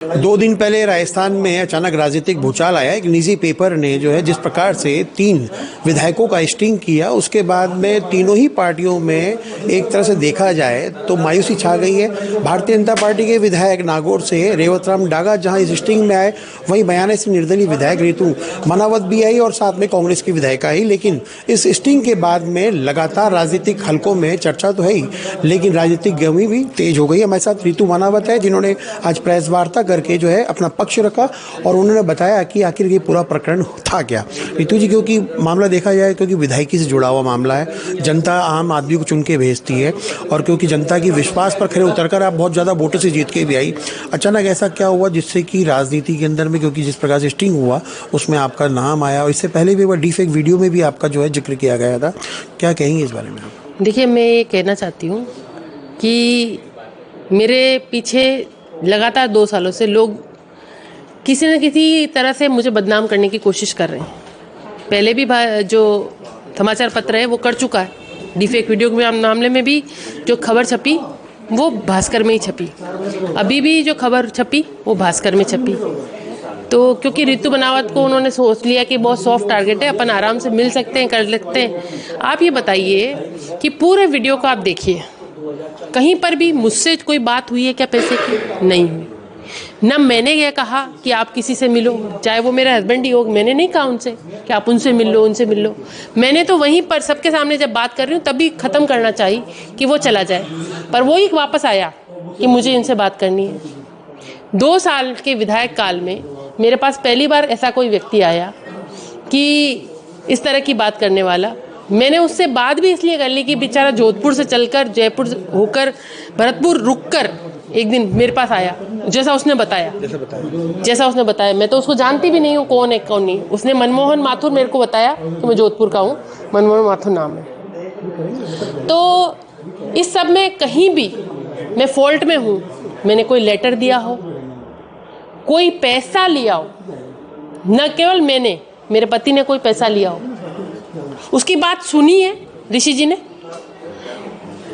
2 दिन पहले राजस्थान में अचानक राजनीतिक भूचाल आया। एक निजी पेपर ने जो है जिस प्रकार से 3 विधायकों का स्टिंग किया, उसके बाद में तीनों ही पार्टियों में एक तरह से देखा जाए तो मायूसी छा गई है। भारतीय जनता पार्टी के विधायक नागौर से रेवतराम डागा जहां इस स्टिंग में आए, वहीं बयाना से निर्दलीय विधायक रितु मनावत भी आई और साथ में कांग्रेस की विधायक आई। लेकिन इस स्टिंग के बाद में लगातार राजनीतिक हलकों में चर्चा तो है ही, लेकिन राजनीतिक गर्मी भी तेज हो गई। हमारे साथ रितु मनावत है जिन्होंने आज प्रेस वार्ता करके जो है अपना पक्ष रखा और उन्होंने बताया कि आखिर ये पूरा प्रकरण था क्या। रितु जी, क्योंकि मामला देखा जाए क्योंकि विधायकी से जुड़ा हुआ मामला है, जनता आम आदमी को चुन के भेजती है और क्योंकि जनता की विश्वास पर खरे उतरकर आप बहुत ज़्यादा वोटों से जीत के भी आई, अचानक ऐसा क्या हुआ जिससे कि राजनीति के अंदर में, क्योंकि जिस प्रकार से स्टिंग हुआ उसमें आपका नाम आया और इससे पहले भी वह डीफेक वीडियो में भी आपका जो है जिक्र किया गया था, क्या कहेंगे इस बारे में आप? देखिए, मैं ये कहना चाहती हूँ कि मेरे पीछे लगातार 2 सालों से लोग किसी न किसी तरह से मुझे बदनाम करने की कोशिश कर रहे हैं। पहले भी जो समाचार पत्र है वो कर चुका है। डीफेक वीडियो के मामले में भी जो खबर छपी वो भास्कर में ही छपी, अभी भी जो खबर छपी वो भास्कर में छपी। तो क्योंकि रितु मनावत को उन्होंने सोच लिया कि बहुत सॉफ्ट टारगेट है, अपन आराम से मिल सकते हैं, कर सकते हैं। आप ये बताइए कि पूरे वीडियो को आप देखिए, कहीं पर भी मुझसे कोई बात हुई है क्या पैसे की? नहीं हुई। न मैंने यह कहा कि आप किसी से मिलो, चाहे वो मेरे हस्बैंड ही हो, मैंने नहीं कहा उनसे कि आप उनसे मिल लो, उनसे मिल लो। मैंने तो वहीं पर सबके सामने जब बात कर रही हूँ तभी ख़त्म करना चाहिए कि वो चला जाए, पर वो ही वापस आया कि मुझे इनसे बात करनी है। 2 साल के विधायक काल में मेरे पास पहली बार ऐसा कोई व्यक्ति आया कि इस तरह की बात करने वाला। मैंने उससे बात भी इसलिए कर ली कि बेचारा जोधपुर से चलकर जयपुर होकर भरतपुर रुककर एक दिन मेरे पास आया, जैसा उसने बताया। मैं तो उसको जानती भी नहीं हूँ कौन है कौन नहीं। उसने मनमोहन माथुर मेरे को बताया कि मैं जोधपुर का हूँ, मनमोहन माथुर नाम है। तो इस सब में कहीं भी मैं फॉल्ट में हूँ। मैंने कोई लेटर दिया हो, कोई पैसा लिया हो, न केवल मैंने, मेरे पति ने कोई पैसा लिया हो, उसकी बात सुनी है ऋषि जी ने।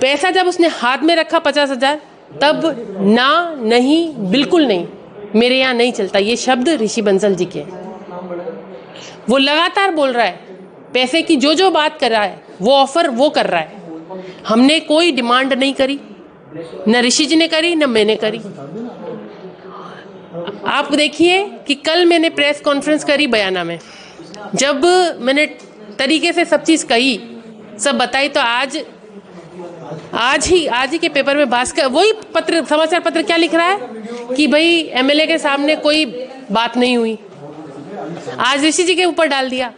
पैसा जब उसने हाथ में रखा 50,000, तब ना, नहीं, बिल्कुल नहीं, मेरे यहाँ नहीं चलता। ये शब्द ऋषि बंसल जी के। वो लगातार बोल रहा है पैसे की, जो बात कर रहा है वो ऑफर वो कर रहा है। हमने कोई डिमांड नहीं करी, न ऋषि जी ने करी न मैंने करी। आप देखिए कि कल मैंने प्रेस कॉन्फ्रेंस करी बयाना में, जब मैंने तरीके से सब चीज़ कही, सब बताई, तो आज ही के पेपर में भास्कर वही पत्र, समाचार पत्र क्या लिख रहा है कि भाई एमएलए के सामने कोई बात नहीं हुई। आज ऋषि जी के ऊपर डाल दिया।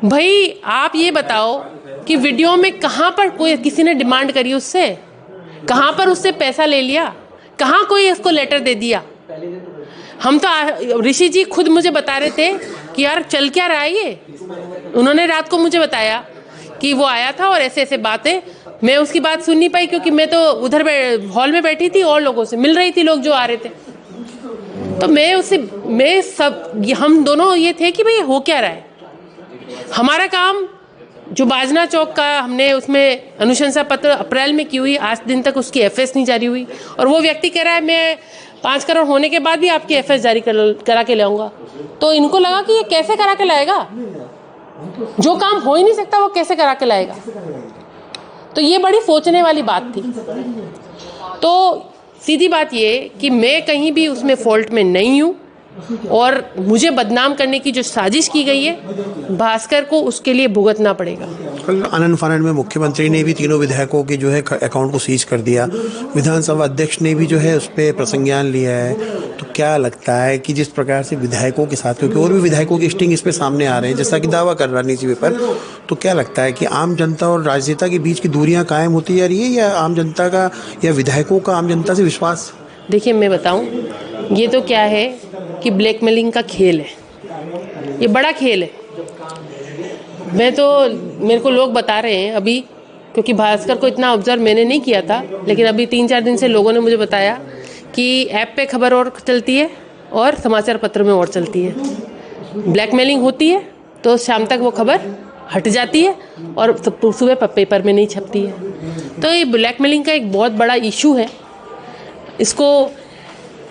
भाई आप ये बताओ कि वीडियो में कहाँ पर कोई किसी ने डिमांड करी उससे, कहाँ पर उससे पैसा ले लिया, कहाँ कोई उसको लेटर दे दिया? हम तो ऋषि जी खुद मुझे बता रहे थे कि यार चल क्या रहा है ये। उन्होंने रात को मुझे बताया कि वो आया था और ऐसे ऐसे बातें। मैं उसकी बात सुन नहीं पाई क्योंकि मैं तो उधर हॉल में बैठी थी और लोगों से मिल रही थी, लोग जो आ रहे थे। तो हम दोनों ये थे कि भाई हो क्या रहा है। हमारा काम जो बाजना चौक का हमने उसमें अनुशंसा पत्र अप्रैल में की हुई, आज दिन तक उसकी एफएस नहीं जारी हुई, और वो व्यक्ति कह रहा है मैं 5 करोड़ होने के बाद भी आपकी एफएस जारी करा के लाऊंगा। तो इनको लगा कि ये कैसे करा के लाएगा, जो काम हो ही नहीं सकता वो कैसे करा के लाएगा। तो ये बड़ी सोचने वाली बात थी। तो सीधी बात ये कि मैं कहीं भी उसमें फॉल्ट में नहीं हूँ और मुझे बदनाम करने की जो साजिश की गई है, भास्कर को उसके लिए भुगतना पड़ेगा। कल आनंद फानन में मुख्यमंत्री ने भी तीनों विधायकों के जो है अकाउंट को सीज कर दिया, विधानसभा अध्यक्ष ने भी जो है उस पर प्रसंज्ञान लिया है। तो क्या लगता है कि जिस प्रकार से विधायकों के साथ, क्योंकि और भी विधायकों के स्टिंग इस पर सामने आ रहे हैं जैसा कि दावा कर रहा निजी पेपर, तो क्या लगता है कि आम जनता और राजनेता के बीच की दूरियाँ कायम होती जा रही है या आम जनता का या विधायकों का आम जनता से विश्वास? देखिए, मैं बताऊं, ये तो क्या है कि ब्लैकमेलिंग का खेल है, ये बड़ा खेल है। मेरे को लोग बता रहे हैं अभी, क्योंकि भास्कर को इतना ऑब्जर्व मैंने नहीं किया था, लेकिन अभी 3-4 दिन से लोगों ने मुझे बताया कि ऐप पे खबर और चलती है और समाचार पत्र में और चलती है। ब्लैकमेलिंग होती है तो शाम तक वो खबर हट जाती है और सुबह पेपर में नहीं छपती है। तो ये ब्लैकमेलिंग का एक बहुत बड़ा इशू है। इसको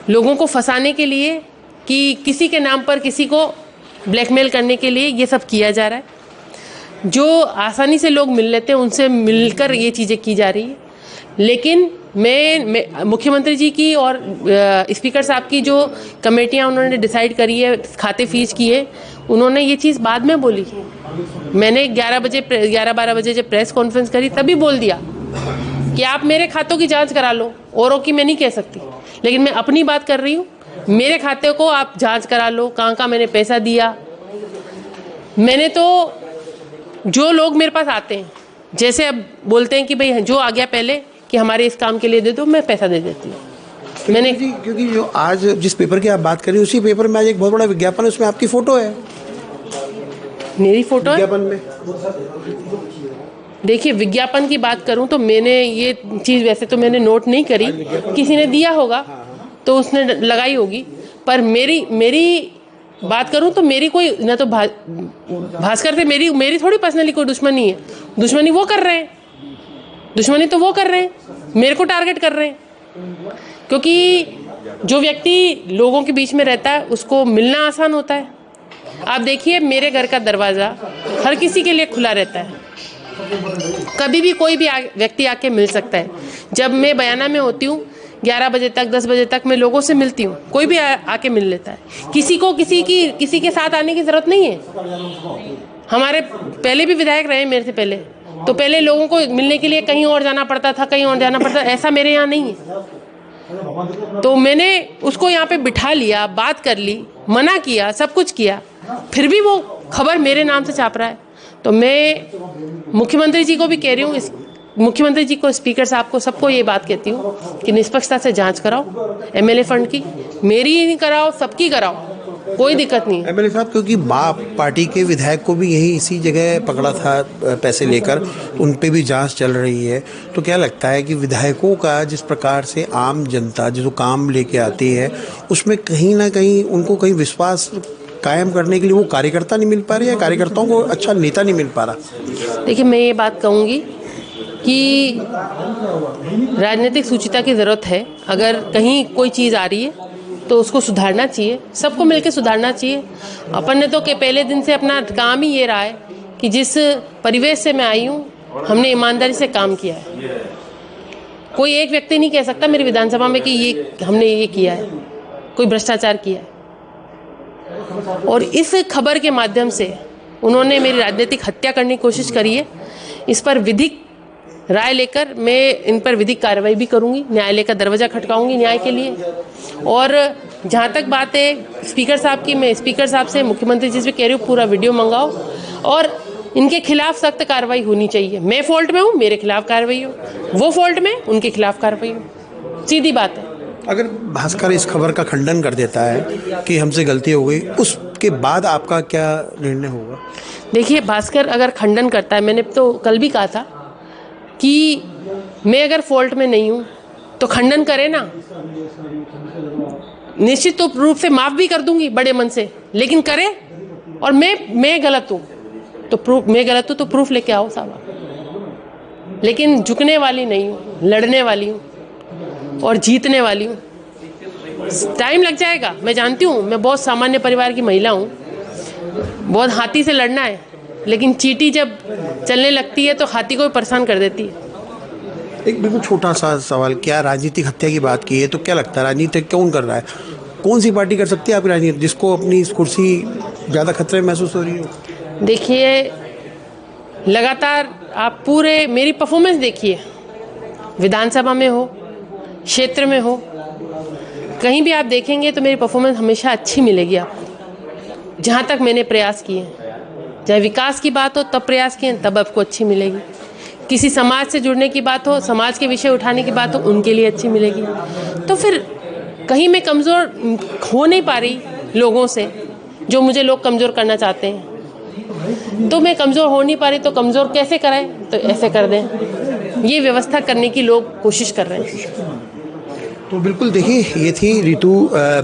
लोगों को फंसाने के लिए, कि किसी के नाम पर किसी को ब्लैकमेल करने के लिए ये सब किया जा रहा है। जो आसानी से लोग मिल लेते हैं उनसे मिलकर ये चीज़ें की जा रही है। लेकिन मैं मुख्यमंत्री जी की और स्पीकर साहब की जो कमेटियां उन्होंने डिसाइड करी है, खाते फीस की है, उन्होंने ये चीज़ बाद में बोली। मैंने 11-12 बजे जब प्रेस कॉन्फ्रेंस करी तभी बोल दिया कि आप मेरे खातों की जांच करा लो, औरों की मैं नहीं कह सकती, लेकिन मैं अपनी बात कर रही हूँ। मेरे खाते को आप जांच करा लो, कहाँ मैंने पैसा दिया। मैंने तो, जो लोग मेरे पास आते हैं, जैसे अब बोलते हैं कि भाई जो आ गया पहले कि हमारे इस काम के लिए दे दो, मैं पैसा दे देती हूँ। मैंने क्योंकि जो आज जिस पेपर की आप बात करें उसी पेपर में आज एक बहुत बड़ा विज्ञापन है, उसमें आपकी फोटो है। मेरी फोटो है विज्ञापन में। देखिए, विज्ञापन की बात करूं तो मैंने ये चीज़ वैसे तो मैंने नोट नहीं करी, किसी ने दिया होगा तो उसने लगाई होगी। पर मेरी बात करूं तो मेरी कोई ना तो भास्कर से मेरी थोड़ी पर्सनली कोई दुश्मनी है। दुश्मनी वो कर रहे हैं, दुश्मनी तो वो कर रहे हैं, मेरे को टारगेट कर रहे हैं। क्योंकि जो व्यक्ति लोगों के बीच में रहता है उसको मिलना आसान होता है। आप देखिए, मेरे घर का दरवाज़ा हर किसी के लिए खुला रहता है, कभी भी कोई भी व्यक्ति आके मिल सकता है। जब मैं बयाना में होती हूँ 11 बजे तक 10 बजे तक मैं लोगों से मिलती हूँ, कोई भी आके मिल लेता है। किसी के साथ आने की ज़रूरत नहीं है। हमारे पहले भी विधायक रहे मेरे से पहले, तो पहले लोगों को मिलने के लिए कहीं और जाना पड़ता था, कहीं और जाना पड़ता था। ऐसा मेरे यहाँ नहीं है। तो मैंने उसको यहाँ पे बिठा लिया, बात कर ली, मना किया, सब कुछ किया, फिर भी वो खबर मेरे नाम से छाप रहा है। तो मैं मुख्यमंत्री जी को भी कह रही हूँ, मुख्यमंत्री जी को, स्पीकर साहब को, सबको ये बात कहती हूँ कि निष्पक्षता से जांच कराओ एमएलए फंड की। मेरी ही नहीं कराओ, सबकी कराओ, कोई दिक्कत नहीं है। एमएलए साहब, क्योंकि बाप पार्टी के विधायक को भी यही इसी जगह पकड़ा था पैसे लेकर, उन पे भी जांच चल रही है। तो क्या लगता है कि विधायकों का जिस प्रकार से आम जनता जो काम लेके आती है उसमें कहीं ना कहीं उनको कहीं विश्वास कायम करने के लिए वो कार्यकर्ता नहीं मिल पा रहे, या कार्यकर्ताओं को अच्छा नेता नहीं मिल पा रहा? देखिए, मैं ये बात कहूँगी कि राजनीतिक सूचिता की ज़रूरत है। अगर कहीं कोई चीज़ आ रही है तो उसको सुधारना चाहिए, सबको मिलकर सुधारना चाहिए। अपन ने तो के पहले दिन से अपना काम ही ये रहा है कि जिस परिवेश से मैं आई हूँ हमने ईमानदारी से काम किया है। कोई एक व्यक्ति नहीं कह सकता मेरी विधानसभा में कि ये हमने ये किया है, कोई भ्रष्टाचार किया है। और इस खबर के माध्यम से उन्होंने मेरी राजनीतिक हत्या करने की कोशिश करी है। इस पर विधिक राय लेकर मैं इन पर विधिक कार्रवाई भी करूंगी, न्यायालय का दरवाज़ा खटकाऊंगी न्याय के लिए। और जहाँ तक बात है स्पीकर साहब की, मैं स्पीकर साहब से, मुख्यमंत्री जी से कह रही हूँ पूरा वीडियो मंगाओ और इनके खिलाफ सख्त कार्रवाई होनी चाहिए। मैं फॉल्ट में हूँ, मेरे खिलाफ कार्रवाई हो, वो फॉल्ट में, उनके खिलाफ कार्रवाई हो, सीधी बात है। अगर भास्कर इस खबर का खंडन कर देता है कि हमसे गलती हो गई, उसके बाद आपका क्या निर्णय होगा? देखिए, भास्कर अगर खंडन करता है, मैंने तो कल भी कहा था कि मैं अगर फॉल्ट में नहीं हूँ तो खंडन करे ना, निश्चित तो रूप से माफ़ भी कर दूंगी बड़े मन से, लेकिन करे और मैं गलत हूँ तो प्रूफ, मैं गलत हूँ तो प्रूफ लेके आओ साहब। लेकिन झुकने वाली नहीं हूँ, लड़ने वाली हूँ और जीतने वाली हूँ। टाइम लग जाएगा, मैं जानती हूँ, मैं बहुत सामान्य परिवार की महिला हूँ, बहुत हाथी से लड़ना है, लेकिन चींटी जब चलने लगती है तो हाथी को भी परेशान कर देती है। एक बिल्कुल छोटा सा सवाल, क्या राजनीतिक हत्या की बात की है तो क्या लगता है राजनीति कौन कर रहा है? कौन सी पार्टी कर सकती है आपकी राजनीति जिसको अपनी कुर्सी ज़्यादा खतरे में महसूस हो रही हो? देखिए, लगातार आप पूरे मेरी परफॉर्मेंस देखिए, विधानसभा में हो, क्षेत्र में हो, कहीं भी आप देखेंगे तो मेरी परफॉर्मेंस हमेशा अच्छी मिलेगी आपको। जहाँ तक मैंने प्रयास किए, चाहे विकास की बात हो तब प्रयास किए, तब आपको अच्छी मिलेगी। किसी समाज से जुड़ने की बात हो, समाज के विषय उठाने की बात हो, उनके लिए अच्छी मिलेगी। तो फिर कहीं मैं कमज़ोर हो नहीं पा रही लोगों से, जो मुझे लोग कमज़ोर करना चाहते हैं, तो मैं कमज़ोर हो नहीं पा रही, तो कमज़ोर कैसे कराएं? तो ऐसे कर दें, ये व्यवस्था करने की लोग कोशिश कर रहे हैं। तो बिल्कुल देखिए, ये थी रितु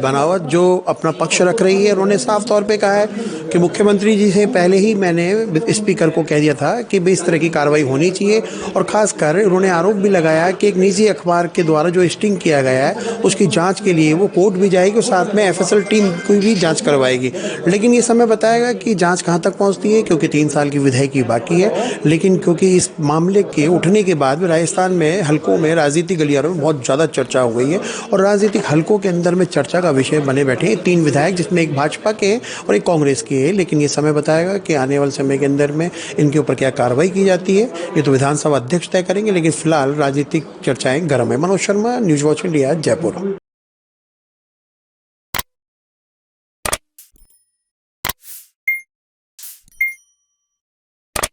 बनावत जो अपना पक्ष रख रही है। उन्होंने साफ तौर पे कहा है कि मुख्यमंत्री जी से पहले ही मैंने स्पीकर को कह दिया था कि भाई इस तरह की कार्रवाई होनी चाहिए, और ख़ासकर उन्होंने आरोप भी लगाया कि एक निजी अखबार के द्वारा जो स्टिंग किया गया है उसकी जांच के लिए वो कोर्ट भी जाएगी और साथ में एफएसएल टीम की भी जांच करवाएगी। लेकिन ये समय बताएगा कि जांच कहाँ तक पहुँचती है, क्योंकि 3 साल की विधायकी बाकी है। लेकिन क्योंकि इस मामले के उठने के बाद राजस्थान में हल्कों में राजनीतिक गलियारों में बहुत ज़्यादा चर्चा हो गई है, और राजनीतिक हलकों के अंदर में चर्चा का विषय बने बैठे हैं 3 विधायक, जिसमें एक भाजपा के और एक कांग्रेस के है। लेकिन ये समय बताएगा कि आने वाले समय के अंदर में इनके ऊपर क्या कार्रवाई की जाती है, ये तो विधानसभा अध्यक्ष तय करेंगे। लेकिन फिलहाल राजनीतिक चर्चाएं गर्म है। Manoj Sharma, news watch India, Jaipur.